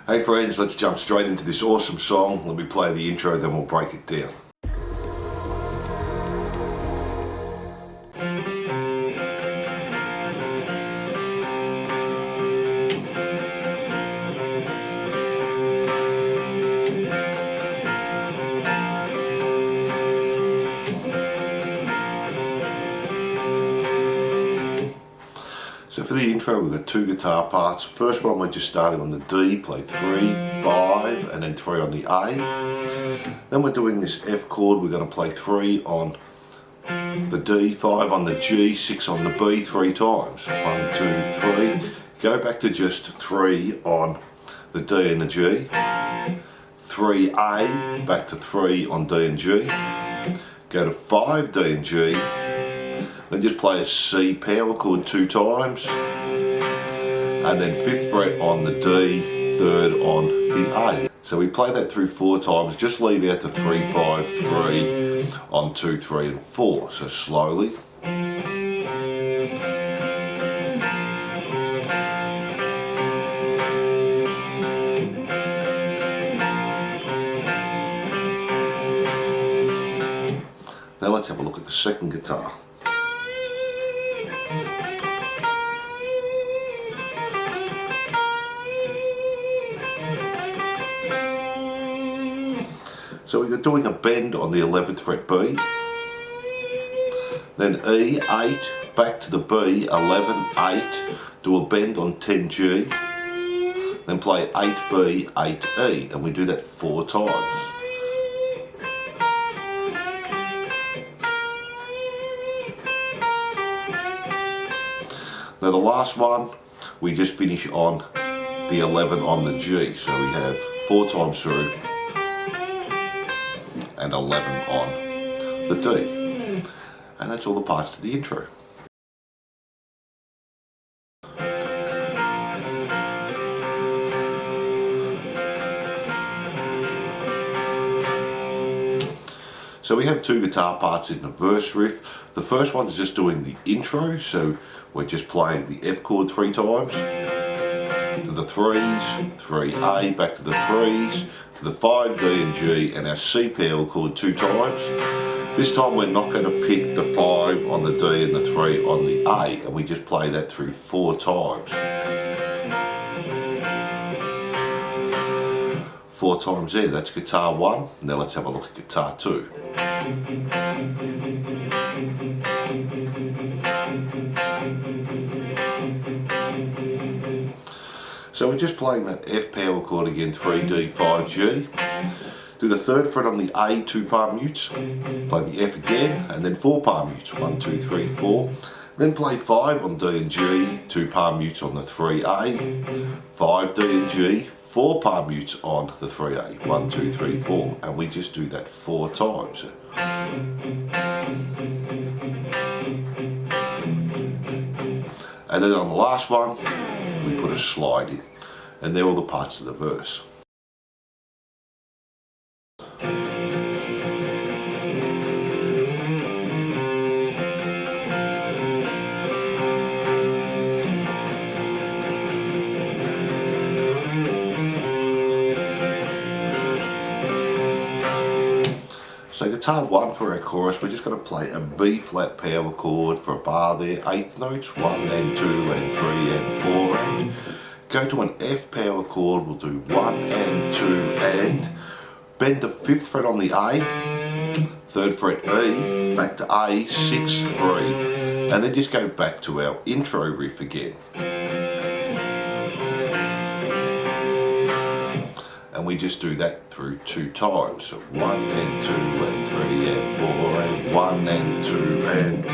Hey friends, let's jump straight into this awesome song. Let me play the intro, then we'll break it down. So for the intro, we've got two guitar parts. First one, we're just starting on the D, play 3, 5, and then 3 on the A. Then we're doing this F chord, we're going to play 3 on the D, 5 on the G, 6 on the B 3 times. 1, 2, 3. Go back to just 3 on the D and the G. 3A, back to 3 on D and G. Go to 5 D and G. Then just play a C power chord 2 times, and then 5th fret on the D, 3rd on the A. So we play that through 4 times, just leave out the 3, 5, 3 on 2, 3 and 4. So slowly. Now let's have a look at the second guitar. So we're doing a bend on the 11th fret B, then E, 8, back to the B, 11, 8, do a bend on 10 G, then play 8 B, 8 E, and we do that 4 times. Now the last one, we just finish on the 11 on the G, so we have 4 times through, and 11 on the D. And that's all the parts to the intro. So we have 2 guitar parts in the verse riff. The first one's just doing the intro, so we're just playing the F chord 3 times, to the 3s, 3A, back to the 3s, to the 5, D and G, and our C power chord 2 times. This time we're not going to pick the 5 on the D and the 3 on the A, and we just play that through 4 times. 4 times there, that's guitar 1. Now let's have a look at guitar 2. So we're just playing that F power chord again, 3D, 5G. Do the 3rd fret on the A, 2 palm mutes. Play the F again, and then 4 palm mutes. 1, 2, 3, 4. Then play 5 on D and G, 2 palm mutes on the 3A. 5 D and G, 4 palm mutes on the 3A. 1, 2, 3, 4. And we just do that 4 times. And then on the last one, we put a slide in. And they're all the parts of the verse. So guitar 1 for our chorus, we're just going to play a B flat power chord for a bar there, 8th notes, 1 and 2 and 3 and 4 and go to an F power chord, we'll do 1 and 2 and bend the 5th fret on the A, 3rd fret E, back to A, 6, 3, and then just go back to our intro riff again. And we just do that through 2 times. So 1 and 2 and 3 and 4 and 1 and 2 and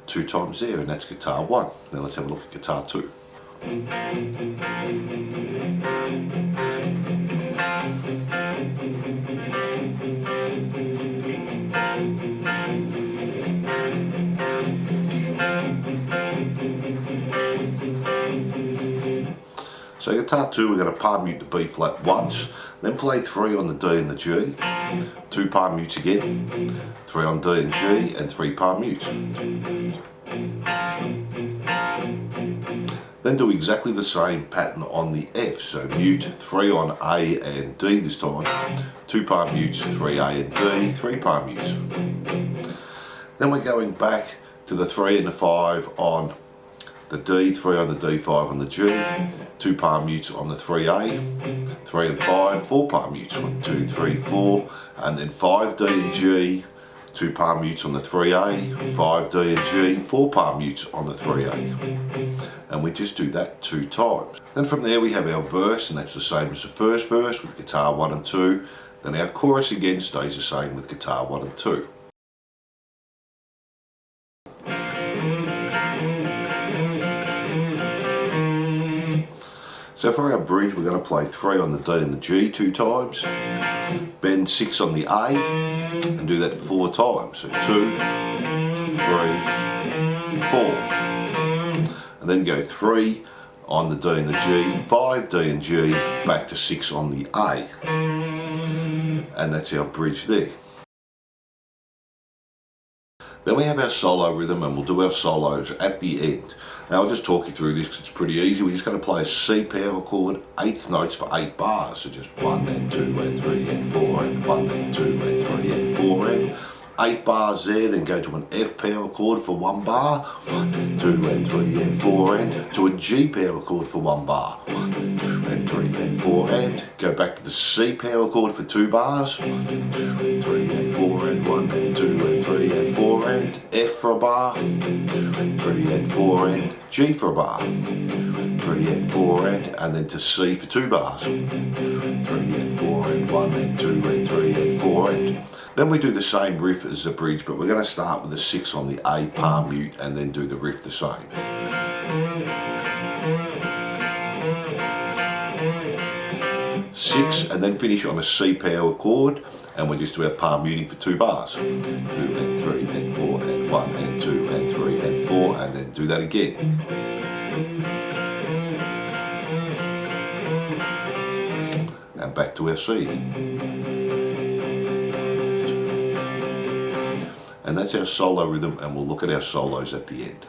2 times there, and that's guitar 1. Now let's have a look at guitar 2. So guitar 2, we're going to palm mute the B flat once, then play 3 on the D and the G, 2 palm mutes again, 3 on D and G, and 3 palm mutes. Then do exactly the same pattern on the F. So mute, 3 on A and D this time. 2 palm mutes, 3 A and D, 3 palm mutes. Then we're going back to the 3 and the 5 on the D, 3 on the D, 5 on the G, 2 palm mutes on the 3A, 3 and 5, 4 palm mutes, 1, 2, 3, 4, and then 5 D and G, 2 palm mutes on the 3A, 5 D and G, 4 palm mutes on the 3A. And we just do that 2 times. Then from there we have our verse, and that's the same as the first verse with guitar 1 and 2. Then our chorus again stays the same with guitar 1 and 2. So for our bridge, we're going to play 3 on the D and the G 2 times, bend 6 on the A, and do that 4 times. So 2, 3, 4. And then go 3 on the D and the G, 5 D and G, back to 6 on the A. And that's our bridge there. Then we have our solo rhythm, and we'll do our solos at the end. Now I'll just talk you through this because it's pretty easy. We're just going to play a C power chord, 8th notes for 8 bars. So just 1 and 2 and 3 and 4 and 1 and 2 and 3 and 4 and 8 bars there. Then go to an F power chord for 1 bar, 1 and 2 and 3 and 4 and to a G power chord for 1 bar, 1 and 2 and 3 and 4 and go back to the C power chord for 2 bars, 1 and 2 and 3 and 4 and 1 and 2 and 3 and 4 and F for a bar, 1 and 2 and 3 and 4 and G for a bar, 1 and 2 and 3 and 4 and then to C for 2 bars, 1 and 2 and 3 and 4 and 1 and 2 and 3 and 4 and then we do the same riff as the bridge, but we're going to start with a 6 on the A palm mute and then do the riff the same. 6 and then finish on a C power chord, and we just do our palm muting for 2 bars. 2 and 3 and 4 and 1 and 2 and 3 and 4 and then do that again. And back to our C. And that's our solo rhythm, and we'll look at our solos at the end.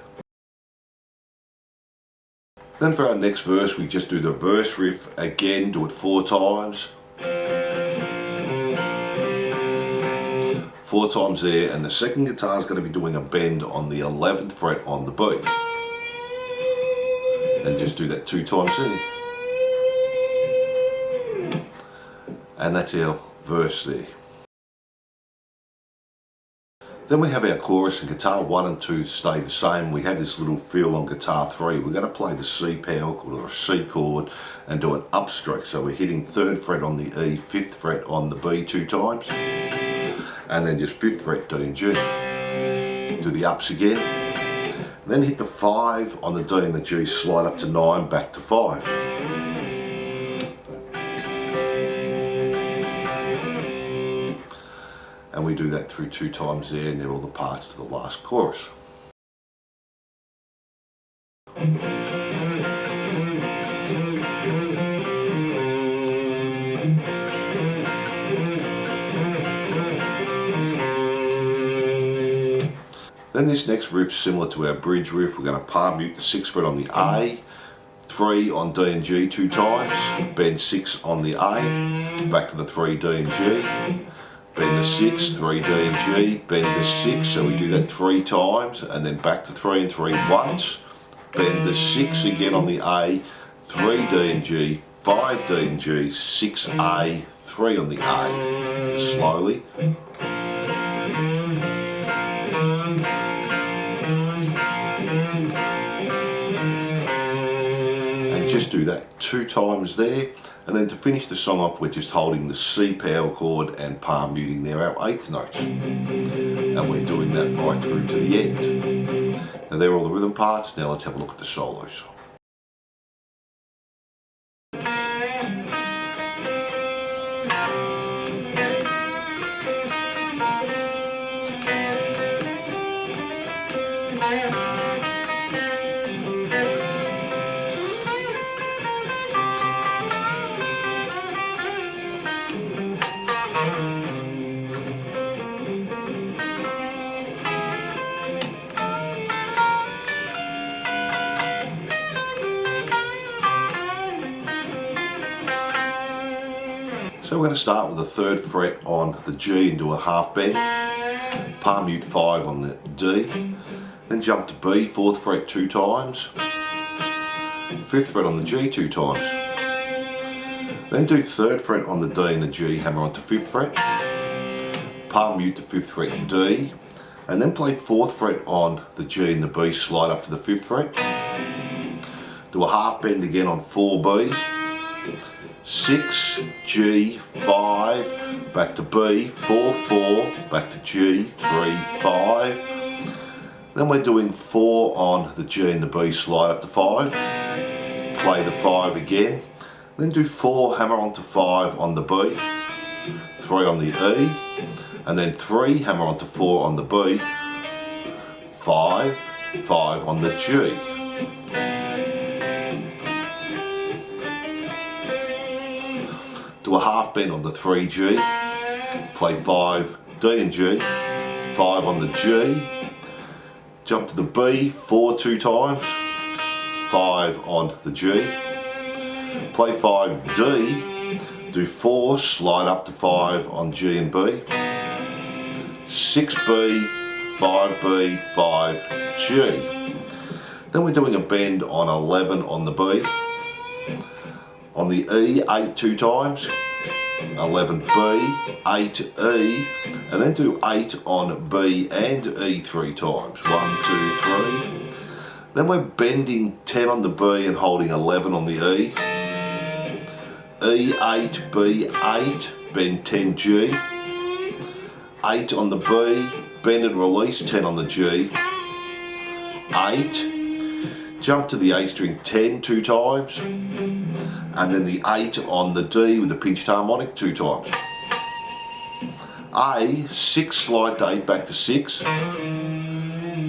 Then for our next verse, we just do the verse riff again, do it 4 times. 4 times there, and the second guitar is going to be doing a bend on the 11th fret on the B. And just do that 2 times there. And that's our verse there. Then we have our chorus, and guitar 1 and 2 stay the same. We have this little feel on guitar 3. We're going to play the C power chord or a C chord and do an upstroke. So we're hitting 3rd fret on the E, 5th fret on the B 2 times, and then just 5th fret D and G. Do the ups again. Then hit the 5 on the D and the G, slide up to 9, back to 5. And we do that through 2 times there, and they're all the parts to the last chorus. Then this next riff's similar to our bridge riff. We're going to palm mute the 6th fret on the A, 3 on D and G 2 times, bend 6 on the A, back to the 3 D and G, bend the 6, 3 D and G, bend the 6, so we do that 3 times, and then back to 3 and 3 once, bend the 6 again on the A, 3 D and G, 5 D and G, 6 A, 3 on the A, slowly. And just do that 2 times there. And then to finish the song off, we're just holding the C power chord and palm muting there, our 8th notes. And we're doing that right through to the end. Now they're all the rhythm parts. Now let's have a look at the solos. So we're going to start with the 3rd fret on the G and do a half bend, palm mute 5 on the D, then jump to B, 4th fret 2 times, 5th fret on the G 2 times, then do 3rd fret on the D and the G, hammer onto 5th fret, palm mute the 5th fret and D, and then play 4th fret on the G and the B, slide up to the 5th fret, do a half bend again on 4B, 6, G, 5, back to B, 4, 4, back to G, 3, 5, then we're doing 4 on the G and the B, slide up to 5, play the 5 again, then do 4, hammer onto 5 on the B, 3 on the E, and then 3, hammer onto 4 on the B, 5, 5 on the G. Do a half bend on the 3G, play 5, D and G, 5 on the G, jump to the B, 4 2 times, 5 on the G, play 5, D, do 4, slide up to 5 on G and B, 6B, 5B, 5G. Then we're doing a bend on 11 on the B, on the E, 8 2 times, 11B, 8E, and then do 8 on B and E 3 times, 1, 2, 3. Then we're bending 10 on the B and holding 11 on the E, E8, B8, bend 10 G, 8 on the B, bend and release 10 on the G, 8, jump to the A string 10 2 times, and then the 8 on the D with the pinched harmonic 2 times. A, 6, slide to 8 back to 6,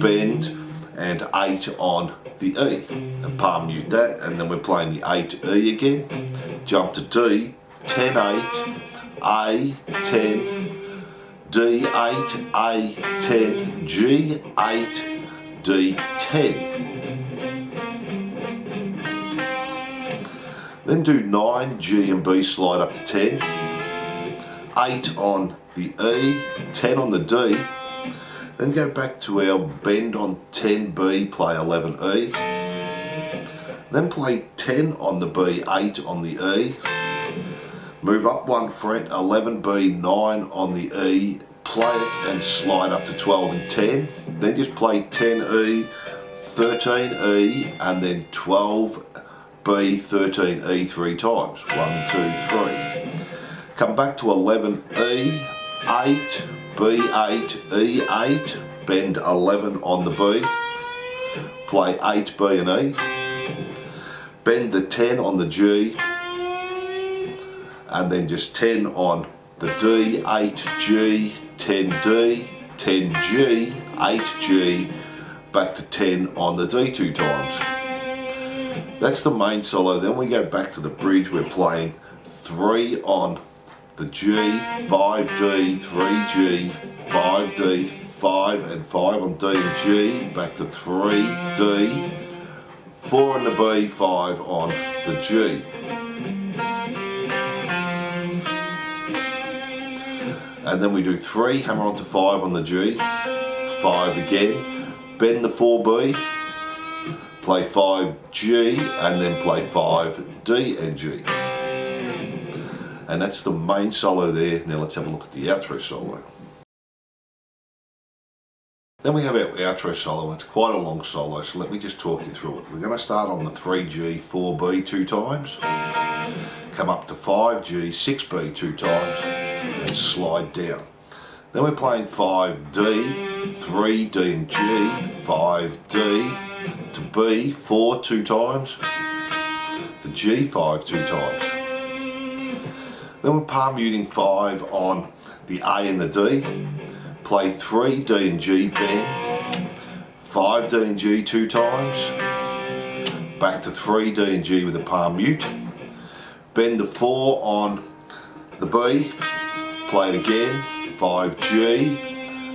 bend and 8 on the E, and palm mute that, and then we're playing the 8 E again, jump to D, 10 8, A 10, D 8, A 10, G 8, D 10. Then do 9, G and B, slide up to 10, 8 on the E, 10 on the D, then go back to our bend on 10B, play 11E, then play 10 on the B, 8 on the E, move up 1 fret, 11B, 9 on the E, play it and slide up to 12 and 10, then just play 10E, 13E, and then 12B, 13E 3 times, 1, 2, 3. Come back to 11E, 8, B8, E8, bend 11 on the B, play 8, B and E, bend the 10 on the G, and then just 10 on the D, 8G, 10D, 10G, 8G, back to 10 on the D 2 times. That's the main solo. Then we go back to the bridge. We're playing 3 on the G, 5D, 3G, 5D, 5 and 5 on D and G, back to 3D, 4 on the B, 5 on the G. And then we do 3, hammer onto 5 on the G, 5 again, bend the 4B, play 5G, and then play 5D and G. And that's the main solo there. Now let's have a look at the outro solo. Then we have our outro solo, and it's quite a long solo, so let me just talk you through it. We're going to start on the 3G, 4B 2 times, come up to 5G, 6B 2 times, and slide down. Then we're playing 5D, 3D and G, 5D, to B, 4 2 times, to G, 5 2 times. Then we're palm muting 5 on the A and the D, play 3 D and G, bend, 5 D and G 2 times, back to 3 D and G with a palm mute, bend the 4 on the B, play it again, 5G,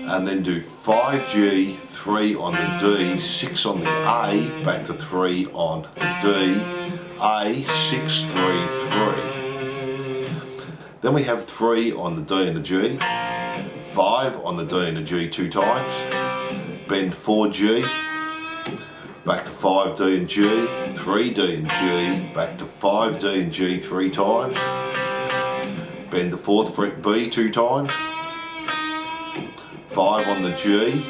and then do 5G, 3 on the D, 6 on the A, back to 3 on the D, A, 6, 3, 3. Then we have 3 on the D and the G, 5 on the D and the G 2 times, bend 4 G, back to 5 D and G, 3 D and G, back to 5 D and G 3 times, bend the 4th fret B 2 times, 5 on the G,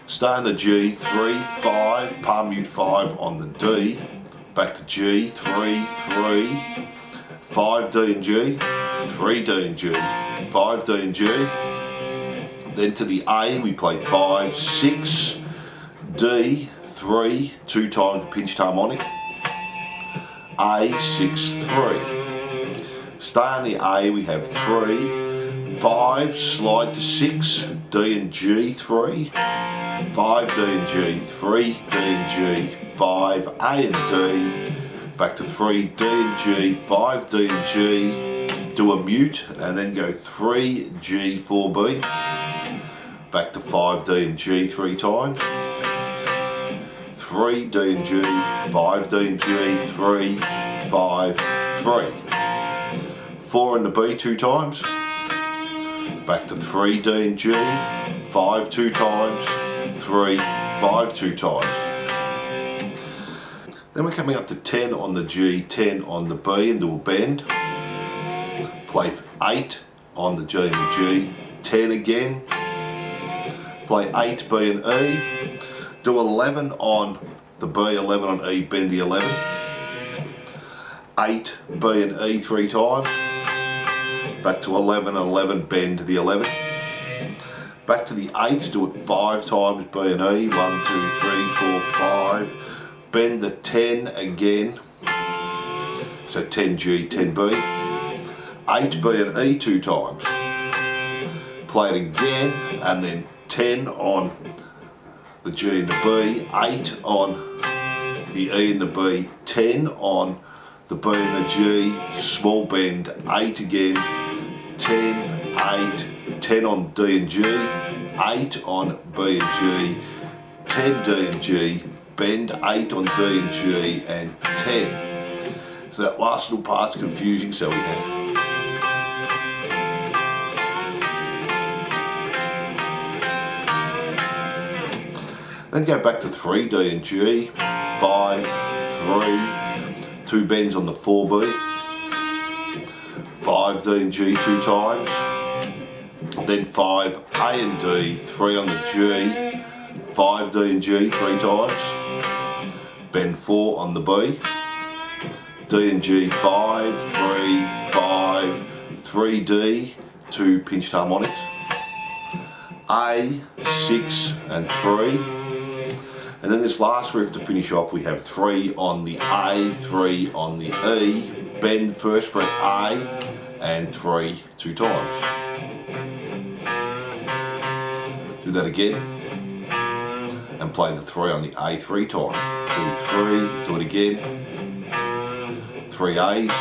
stay on the G, 3, 5, palm mute 5 on the D, back to G, 3, 3, 5 D and G, 3 D and G, 5 D and G, then to the A we play 5, 6, D, 3, 2 times pinched harmonic, A, 6, 3. Stay on the A, we have 3, 5, slide to 6, D and G, 3, 5 D and G, 3 D and G, 5 A and D, back to 3 D and G, 5 D and G, do a mute and then go 3 G 4 B, back to 5 D and G 3 times, 3 D and G, 5 D and G, 3, 5, 3, 4 in the B 2 times, back to 3 D and G, 5 2 times, 3, 5 2 times. Then we're coming up to 10 on the G, 10 on the B and do a bend. Play 8 on the G and the G, 10 again. Play 8 B and E. Do 11 on the B, 11 on E, bend the 11. 8 B and E 3 times. Back to 11 and 11, bend the 11. Back to the 8, do it 5 times B and E, 1, 2, 3, 4, 5. Bend the 10 again, so 10 G, 10 B. 8 B and E 2 times. Play it again, and then 10 on the G and the B, 8 on the E and the B, 10 on the B and the G, small bend, 8 again, 10, 8, 10 on D and G, 8 on B and G, 10 D and G, bend 8 on D and G, and 10. So that last little part's confusing, so we have then go back to 3 D and G, 5, 3, 2 bends on the 4B, 5 D and G 2 times, then 5 A and D, 3 on the G, 5 D and G 3 times, bend 4 on the B, D and G 5, 3, 5, 3 D, 2 pinched harmonics, A, 6 and 3. And then this last riff to finish off, we have 3 on the A, 3 on the E, bend first fret A, and 3 2 times. Do that again, and play the 3 on the A 3 times. 2, 3, do it again, 3 A's,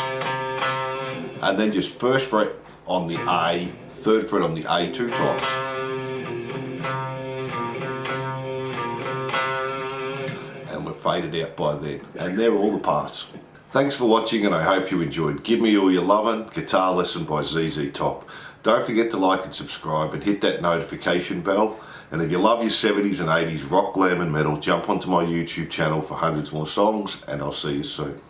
and then just first fret on the A, third fret on the A 2 times. Faded out by then, and there are all the parts. Thanks for watching, and I hope you enjoyed Give Me All Your Loving, guitar lesson by ZZ Top. Don't forget to like and subscribe and hit that notification bell, and if you love your 70s and 80s rock, glam and metal, jump onto my YouTube channel for hundreds more songs, and I'll see you soon.